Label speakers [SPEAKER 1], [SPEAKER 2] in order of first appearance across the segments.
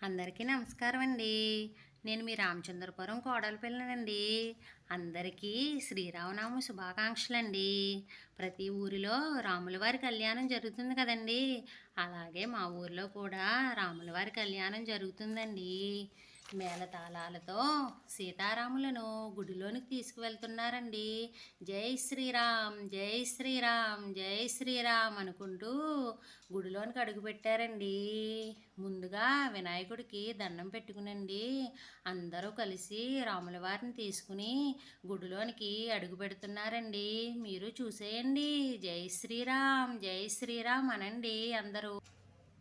[SPEAKER 1] అందరికీ నమస్కారం అండి. నేను మీ రామచంద్రపురం కోడలిపిల్లనండి. అందరికీ శ్రీరామనవమి శుభాకాంక్షలండి. ప్రతి ఊరిలో రాముల వారి కళ్యాణం జరుగుతుంది కదండీ! అలాగే మా ఊరిలో కూడా రాముల వారి కళ్యాణం జరుగుతుందండి. మేళతాళాలతో సీతారాములను గుడిలోనికి తీసుకువెళ్తున్నారండి. జై శ్రీరామ్, జై శ్రీరామ్, జై శ్రీరామ్ అనుకుంటూ గుడిలోనికి అడుగుపెట్టారండి. ముందుగా వినాయకుడికి దండం పెట్టుకునండి అందరూ కలిసి రాముల వారిని తీసుకుని గుడిలోనికి అడుగు పెడుతున్నారండి. మీరు చూసేయండి. జై శ్రీరామ్, జై శ్రీరామ్ అనండి అందరూ.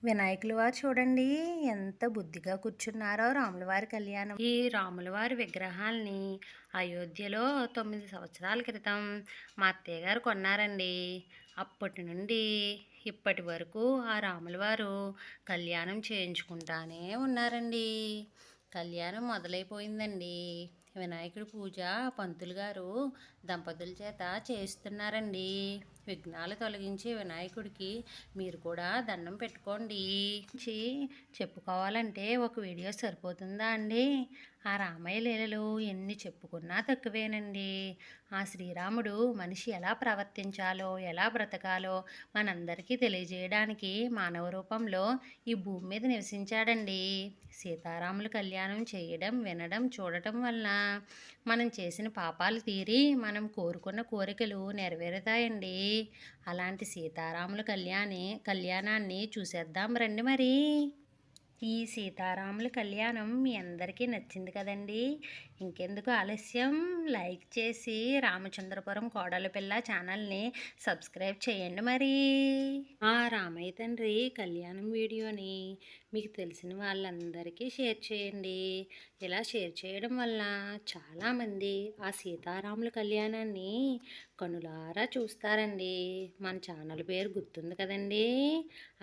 [SPEAKER 1] వినాయకుల వారు చూడండి ఎంత బుద్ధిగా కూర్చున్నారో రాముల వారి కళ్యాణం. ఈ రాముల వారి విగ్రహాల్ని అయోధ్యలో 9 సంవత్సరాల క్రితం మా అత్తయ్య గారు కొన్నారండి. అప్పటి నుండి ఇప్పటి వరకు ఆ రాముల వారు కళ్యాణం చేయించుకుంటానే ఉన్నారండి. కళ్యాణం మొదలైపోయిందండి. వినాయకుడి పూజ పంతులు గారు దంపతుల చేత చేస్తున్నారండి. విఘ్నాలు తొలగించే వినాయకుడికి మీరు కూడా దండం పెట్టుకోండి. చెప్పుకోవాలంటే ఒక వీడియో సరిపోతుందా అండి? ఆ రామయ్య లీలలు ఎన్ని చెప్పుకున్నా తక్కువేనండి. ఆ శ్రీరాముడు మనిషి ఎలా ప్రవర్తించాలో, ఎలా బ్రతకాలో మనందరికీ తెలియజేయడానికి మానవ రూపంలో ఈ భూమి మీద నివసించాడండి. సీతారాముల కళ్యాణం చేయడం, వినడం, చూడటం వలన మనం చేసిన పాపాలు తీరి మనం కోరుకున్న కోరికలు నెరవేరుతాయండి. అలాంటి సీతారాముల కళ్యాణాన్ని చూసేద్దాం రండి మరి. ఈ సీతారాముల కళ్యాణం మీ అందరికీ నచ్చింది కదండి. ఇంకెందుకు ఆలస్యం, లైక్ చేసి రామచంద్రపురం కోడలపిల్ల ఛానల్ని సబ్స్క్రైబ్ చేయండి మరి. ఆ రామయ్య తండ్రి కళ్యాణం వీడియోని మీకు తెలిసిన వాళ్ళందరికీ షేర్ చేయండి. ఇలా షేర్ చేయడం వల్ల చాలామంది ఆ సీతారాముల కళ్యాణాన్ని కనులారా చూస్తారండి. మన ఛానల్ పేరు గుర్తుంది కదండి,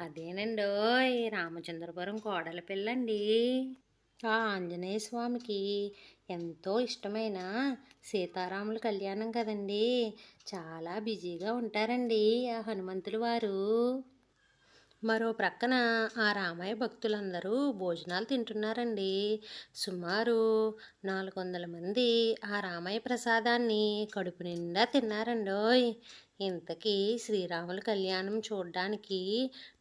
[SPEAKER 1] అదేనండోయ్ రామచంద్రపురం కోడల పిల్లండి. ఆ ఆంజనేయ స్వామికి ఎంతో ఇష్టమైన సీతారాముల కళ్యాణం కదండి. చాలా బిజీగా ఉంటారండి ఆ హనుమంతుల వారు. మరో ప్రక్కన ఆ రామయ్య భక్తులందరూ భోజనాలు తింటున్నారండి. సుమారు 400 మంది ఆ రామయ్య ప్రసాదాన్ని కడుపు నిండా తిన్నారండోయ్. ఇంతకీ శ్రీరాముల కళ్యాణం చూడడానికి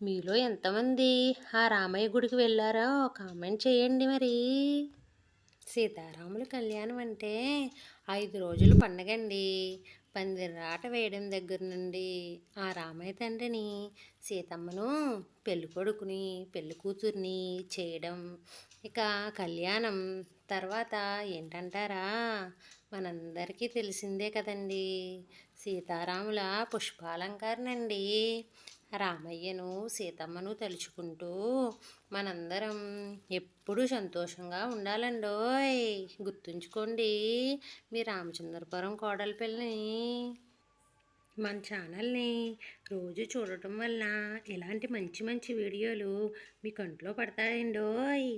[SPEAKER 1] మీలో ఎంతమంది ఆ రామయ్య గుడికి వెళ్ళారో కామెంట్ చేయండి మరి. సీతారాముల కళ్యాణం అంటే 5 రోజులు పండగండి. పందిరాట వేయడం దగ్గర నుండి ఆ రామయ్య తండ్రిని, సీతమ్మను, పెళ్ళి కొడుకుని, పెళ్ళి కూతుర్ని చేయడం, ఇక కళ్యాణం తర్వాత ఏంటంటారా, మనందరికీ తెలిసిందే కదండి. సీతారాముల పుష్పాలంకరణ అండి. రామయ్యను, సీతమ్మను తలుచుకుంటూ మనందరం ఎప్పుడూ సంతోషంగా ఉండాలండోయ్. గుర్తుంచుకోండి మీ రామచంద్రపురం కోడలి పిల్లని. మన ఛానల్ని రోజు చూడటం వల్ల ఇలాంటి మంచి మంచి వీడియోలు మీ కంట్లో పడతాయండోయ్.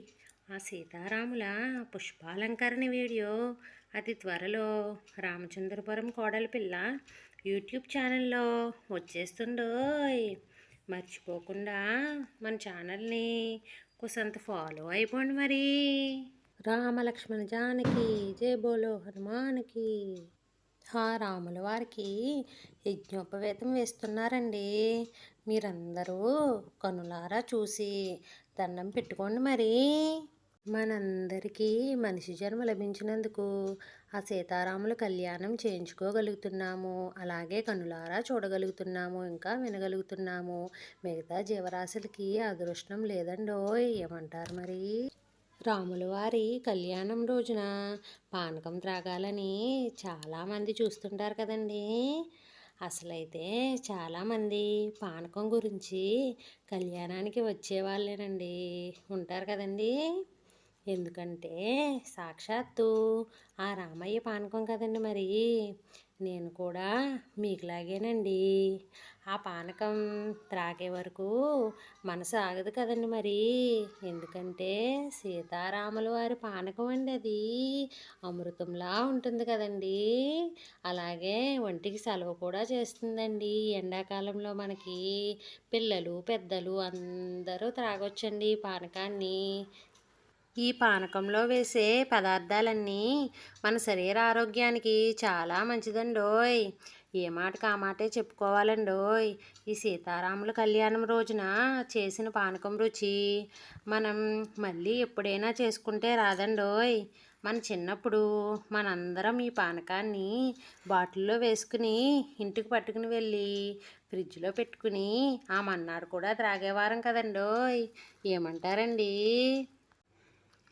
[SPEAKER 1] ఆ సీతారాముల పుష్పాలంకరణ వీడియో అతి త్వరలో రామచంద్రపురం కోడలి పిల్ల యూట్యూబ్ ఛానల్లో వచ్చేస్తుండోయ్. మర్చిపోకుండా మన ఛానల్ని కొంత ఫాలో అయిపోండి మరి. రామలక్ష్మణ జానకి జై బోలో హనుమానికి. ఆ రాముల వారికి యజ్ఞోపవేతం వేస్తున్నారండి. మీరందరూ కనులారా చూసి దండం పెట్టుకోండి మరి. మనందరికీ మనిషి జన్మ లభించినందుకు ఆ సీతారాముల కళ్యాణం చేయించుకోగలుగుతున్నాము, అలాగే కనులారా చూడగలుగుతున్నాము, ఇంకా వినగలుగుతున్నాము. మిగతా జీవరాశులకి అదృష్టం లేదండోయ్. ఏమంటారు మరి? రాముల వారి కళ్యాణం రోజున పానకం త్రాగాలని చాలామంది చూస్తుంటారు కదండి. అసలైతే చాలామంది పానకం గురించి కళ్యాణానికి వచ్చేవాళ్ళేనండి ఉంటారు కదండి. ఎందుకంటే సాక్షాత్తు ఆ రామయ్య పానకం కదండి మరి. నేను కూడా మీకులాగేనండి. ఆ పానకం త్రాగే వరకు మనసు ఆగదు కదండి మరి. ఎందుకంటే సీతారాముల వారి పానకం అండి, అది అమృతంలా ఉంటుంది కదండి. అలాగే ఒంటికి సెలవు కూడా చేస్తుందండి. ఎండాకాలంలో మనకి పిల్లలు పెద్దలు అందరూ త్రాగొచ్చండి పానకాన్ని. ఈ పానకంలో వేసే పదార్థాలన్నీ మన శరీర ఆరోగ్యానికి చాలా మంచిదండోయ్. ఏ మాటకు ఆ మాటే చెప్పుకోవాలండోయ్. ఈ సీతారాముల కళ్యాణం రోజున చేసిన పానకం రుచి మనం మళ్ళీ ఎప్పుడైనా చేసుకుంటే రాదండోయ్. మన చిన్నప్పుడు మనందరం ఈ పానకాన్ని బాటిల్లో వేసుకుని ఇంటికి పట్టుకుని వెళ్ళి ఫ్రిడ్జ్లో పెట్టుకుని ఆ మన్నాడు కూడా త్రాగేవారం కదండోయ్. ఏమంటారండి?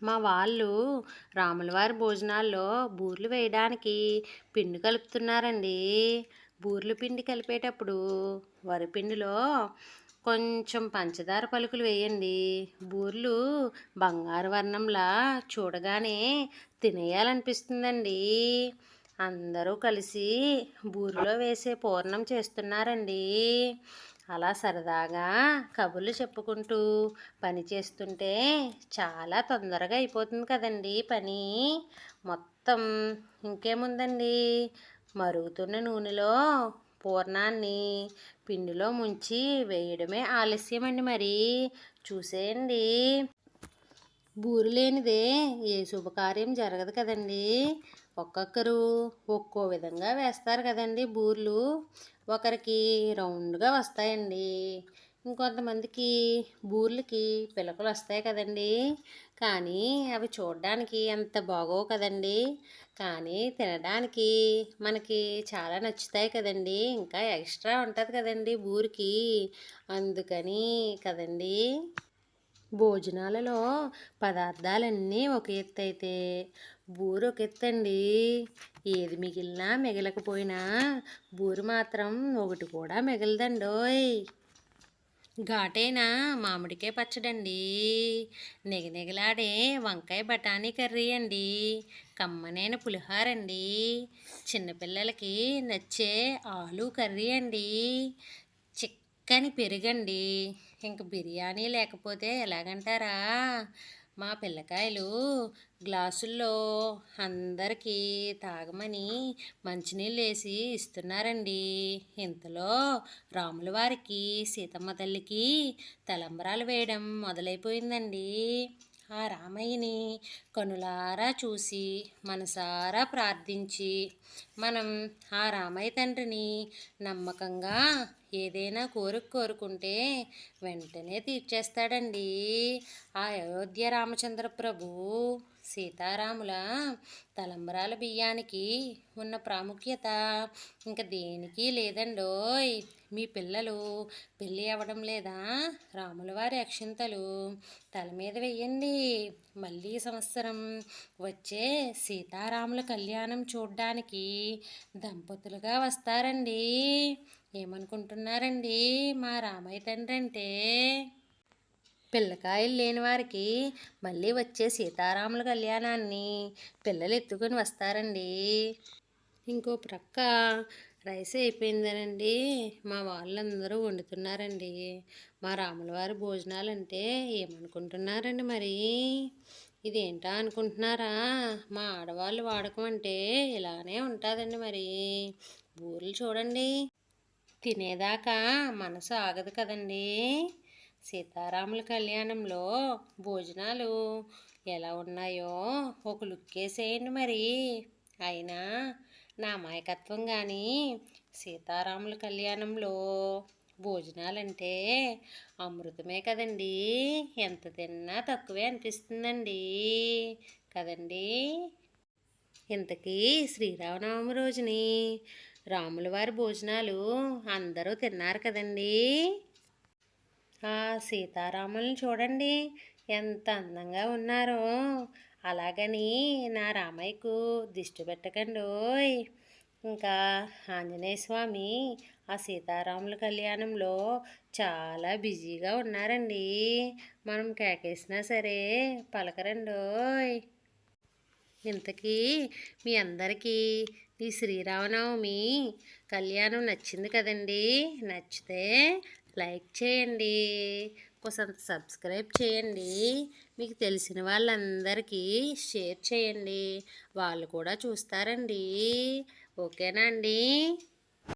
[SPEAKER 1] మా వాళ్ళు రాములవారి భోజనాల్లో బూర్లు వేయడానికి పిండి కలుపుతున్నారండి. బూర్లు పిండి కలిపేటప్పుడు వరిపిండిలో కొంచెం పంచదార పలుకులు వేయండి. బూర్లు బంగారు వర్ణంలా చూడగానే తినేయాలనిపిస్తుందండి. అందరూ కలిసి బూరిలో వేసే పూర్ణం చేస్తున్నారండి. అలా సరదాగా కబుర్లు చెప్పుకుంటూ పని చేస్తుంటే చాలా తొందరగా అయిపోతుంది కదండి పని మొత్తం. ఇంకేముందండి, మరుగుతున్న నూనెలో పూర్ణాన్ని పిండిలో ముంచి వేయడమే ఆలస్యమండి. మరి చూసేయండి. బూరు లేనిదే ఏ శుభకార్యం జరగదు కదండి. ఒక్కొక్కరు ఒక్కో విధంగా వేస్తారు కదండి బూర్లు. ఒకరికి రౌండ్గా వస్తాయండి, ఇంకొంతమందికి బూర్లకి పిలకలు వస్తాయి కదండి. కానీ అవి చూడడానికి అంత బాగోవు కదండి. కానీ తినడానికి మనకి చాలా నచ్చుతాయి కదండి. ఇంకా ఎక్స్ట్రా ఉంటుంది కదండి బూరికి, అందుకని కదండి. భోజనాలలో పదార్థాలన్నీ ఒక ఎత్తు అయితే బూరు ఒక ఎత్తండి. ఏది మిగిలినా మిగలకపోయినా బూరు మాత్రం ఒకటి కూడా మిగలదండోయ్. ఘాటైన మామిడికాయ పచ్చడండి, నెగనెగలాడే వంకాయ బఠానీ కర్రీ అండి, కమ్మనైన పులిహోర అండి, చిన్నపిల్లలకి నచ్చే ఆలు కర్రీ అండి, చిక్కని పెరుగండి. ఇంక బిర్యానీ లేకపోతే ఎలాగంటారా? మా పిల్లకాయలు గ్లాసుల్లో అందరికీ తాగమని మంచినీళ్ళు వేసి ఇస్తున్నారండి. ఇంతలో రాముల వారికి సీతమ్మ తల్లికి తలంబ్రాలు వేయడం మొదలైపోయిందండి. ఆ రామయ్యని కనులారా చూసి మనసారా ప్రార్థించి మనం ఆ రామయ్య తండ్రిని నమ్మకంగా ఏదైనా కోరుకుంటే వెంటనే తీర్చేస్తాడండి. ఆ అయోధ్య రామచంద్ర ప్రభు సీతారాముల తలంబ్రాల బియ్యానికి ఉన్న ప్రాముఖ్యత ఇంకా దేనికి లేదండోయ్. మీ పిల్లలు పెళ్ళి అవ్వడం లేదా? రాముల వారి అక్షింతలు తల మీద వెయ్యండి. మళ్ళీ సంవత్సరం వచ్చే సీతారాముల కళ్యాణం చూడ్డానికి దంపతులుగా వస్తారండి. ఏమనుకుంటున్నారండి మా రామయ్య తండ్రి అంటే? పిల్లకాయలు లేని వారికి మళ్ళీ వచ్చే సీతారాముల కళ్యాణాన్ని పిల్లలు ఎత్తుకొని వస్తారండి. ఇంకో ప్రక్క రైస్ అయిపోయిందనండి, మా వాళ్ళందరూ వండుతున్నారండి. మా రాముల వారి భోజనాలు అంటే ఏమనుకుంటున్నారండి మరి? ఇదేంటా అనుకుంటున్నారా? మా ఆడవాళ్ళు వాడకం అంటే ఇలానే ఉంటుందండి. మరి బూరెలు చూడండి, తినేదాకా మనసు ఆగదు కదండి. సీతారాముల కళ్యాణంలో భోజనాలు ఎలా ఉన్నాయో ఒక లుక్ వేసేయండి మరి. అయినా నా అమాయకత్వం కానీ సీతారాముల కళ్యాణంలో భోజనాలంటే అమృతమే కదండి. ఎంత తిన్నా తక్కువే అనిపిస్తుందండి కదండి. ఇంతకీ శ్రీరామనవమి రోజుని రాముల వారి భోజనాలు అందరూ తిన్నారు కదండి. ఆ సీతారాములను చూడండి ఎంత అందంగా ఉన్నారో. అలాగని నా రామయ్యకు దిష్టి పెట్టకండోయ్. ఇంకా ఆంజనేయ స్వామి ఆ సీతారాముల కళ్యాణంలో చాలా బిజీగా ఉన్నారండి. మనం కేకేసినా సరే పలకరండోయ్. ఇంతకీ మీ అందరికీ ఈ శ్రీరామనవమి కళ్యాణం నచ్చింది కదండి. నచ్చితే లైక్ చేయండి, కొంచెం సబ్స్క్రైబ్ చేయండి, మీకు తెలిసిన వాళ్ళందరికీ షేర్ చేయండి, వాళ్ళు కూడా చూస్తారండి. ఓకేనా అండి?